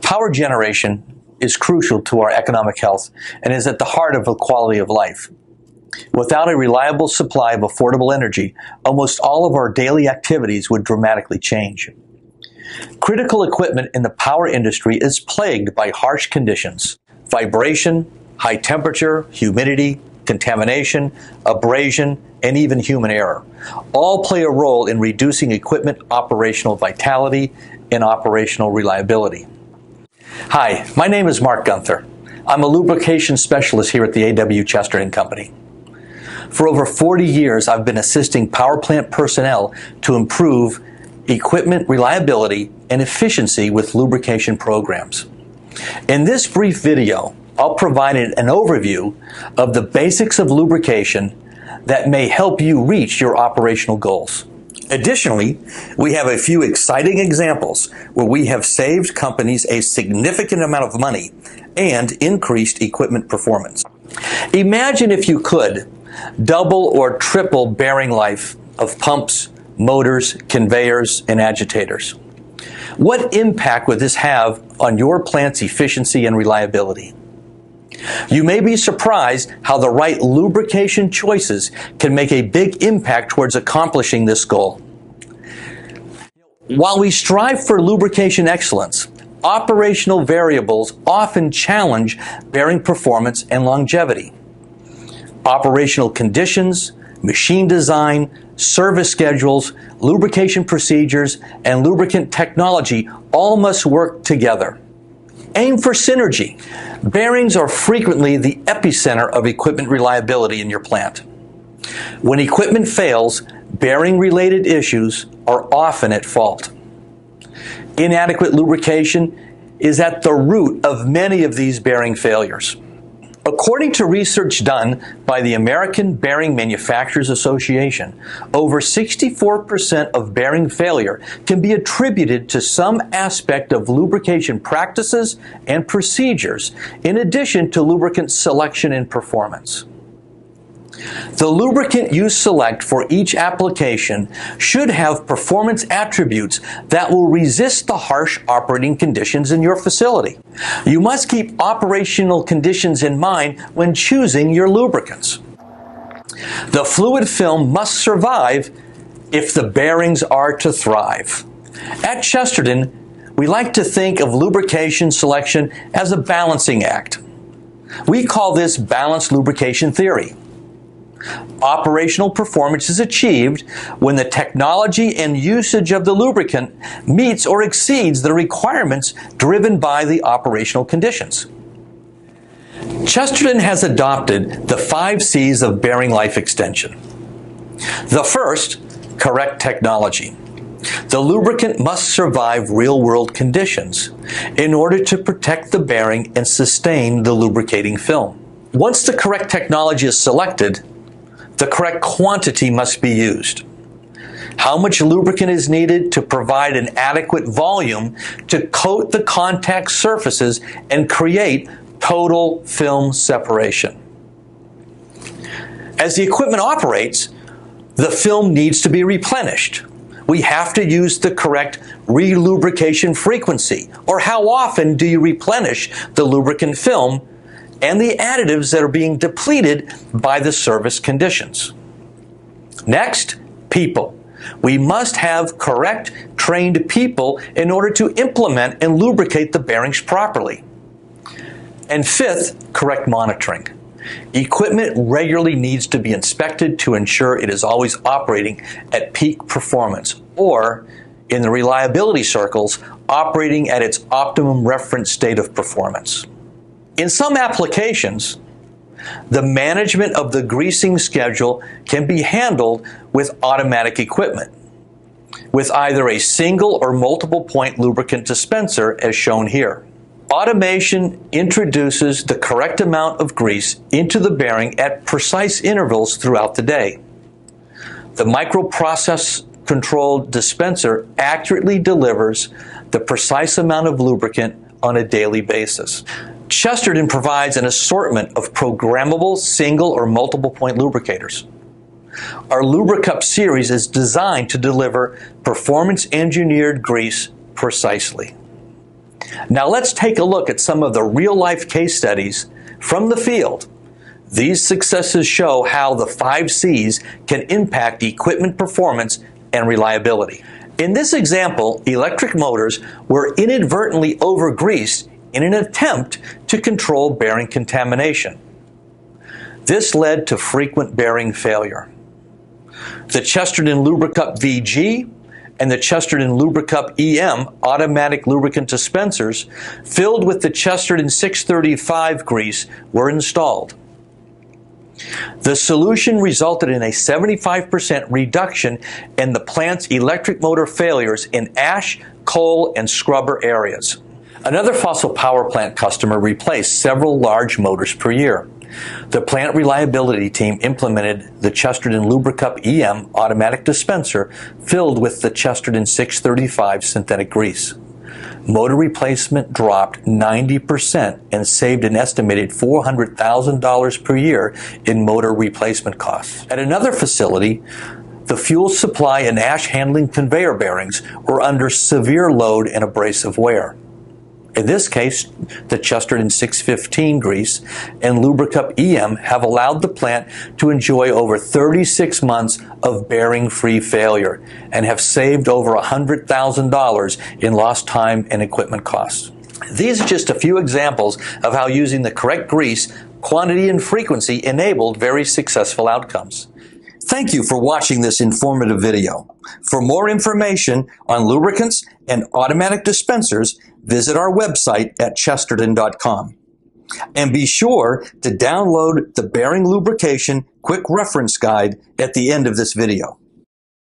Power generation is crucial to our economic health and is at the heart of the quality of life. Without a reliable supply of affordable energy, almost all of our daily activities would dramatically change. Critical equipment in the power industry is plagued by harsh conditions: vibration, high temperature, humidity, contamination, abrasion, and even human error. All play a role in reducing equipment operational vitality and operational reliability. Hi, my name is Mark Gunther. I'm a lubrication specialist here at the A.W. Chesterton Company. For over 40 years, I've been assisting power plant personnel to improve equipment reliability and efficiency with lubrication programs. In this brief video, I'll provide an overview of the basics of lubrication that may help you reach your operational goals. Additionally, we have a few exciting examples where we have saved companies a significant amount of money and increased equipment performance. Imagine, if you could, double or triple bearing life of pumps, motors, conveyors, and agitators. What impact would this have on your plant's efficiency and reliability? You may be surprised how the right lubrication choices can make a big impact towards accomplishing this goal. While we strive for lubrication excellence, operational variables often challenge bearing performance and longevity. Operational conditions, machine design, service schedules, lubrication procedures, and lubricant technology all must work together. Aim for synergy. Bearings are frequently the epicenter of equipment reliability in your plant. When equipment fails, bearing-related issues are often at fault. Inadequate lubrication is at the root of many of these bearing failures. According to research done by the American Bearing Manufacturers Association, over 64% of bearing failure can be attributed to some aspect of lubrication practices and procedures, in addition to lubricant selection and performance. The lubricant you select for each application should have performance attributes that will resist the harsh operating conditions in your facility. You must keep operational conditions in mind when choosing your lubricants. The fluid film must survive if the bearings are to thrive. At Chesterton, we like to think of lubrication selection as a balancing act. We call this balanced lubrication theory. Operational performance is achieved when the technology and usage of the lubricant meets or exceeds the requirements driven by the operational conditions. Chesterton has adopted the 5 C's of bearing life extension. The first, correct technology. The lubricant must survive real-world conditions in order to protect the bearing and sustain the lubricating film. Once the correct technology is selected, the correct quantity must be used. How much lubricant is needed to provide an adequate volume to coat the contact surfaces and create total film separation? As the equipment operates, the film needs to be replenished. We have to use the correct relubrication frequency, or how often do you replenish the lubricant film and the additives that are being depleted by the service conditions. Next, people. We must have correct, trained people in order to implement and lubricate the bearings properly. And fifth, correct monitoring. Equipment regularly needs to be inspected to ensure it is always operating at peak performance, or, in the reliability circles, operating at its optimum reference state of performance. In some applications, the management of the greasing schedule can be handled with automatic equipment, with either a single or multiple point lubricant dispenser as shown here. Automation introduces the correct amount of grease into the bearing at precise intervals throughout the day. The microprocess controlled dispenser accurately delivers the precise amount of lubricant on a daily basis. Chesterton provides an assortment of programmable single or multiple point lubricators. Our Lubricup series is designed to deliver performance engineered grease precisely. Now let's take a look at some of the real-life case studies from the field. These successes show how the 5 C's can impact equipment performance and reliability. In this example, electric motors were inadvertently over-greased in an attempt to control bearing contamination. This led to frequent bearing failure. The Chesterton Lubricup VG and the Chesterton Lubricup EM automatic lubricant dispensers filled with the Chesterton 635 grease were installed. The solution resulted in a 75% reduction in the plant's electric motor failures in ash, coal, and scrubber areas. Another fossil power plant customer replaced several large motors per year. The plant reliability team implemented the Chesterton Lubricup EM automatic dispenser filled with the Chesterton 635 synthetic grease. Motor replacement dropped 90% and saved an estimated $400,000 per year in motor replacement costs. At another facility, the fuel supply and ash handling conveyor bearings were under severe load and abrasive wear. In this case, the Chesterton 615 grease and Lubricup EM have allowed the plant to enjoy over 36 months of bearing-free failure and have saved over $100,000 in lost time and equipment costs. These are just a few examples of how using the correct grease, quantity, and frequency enabled very successful outcomes. Thank you for watching this informative video. For more information on lubricants and automatic dispensers, visit our website at chesterton.com. And be sure to download the Bearing Lubrication Quick Reference Guide at the end of this video.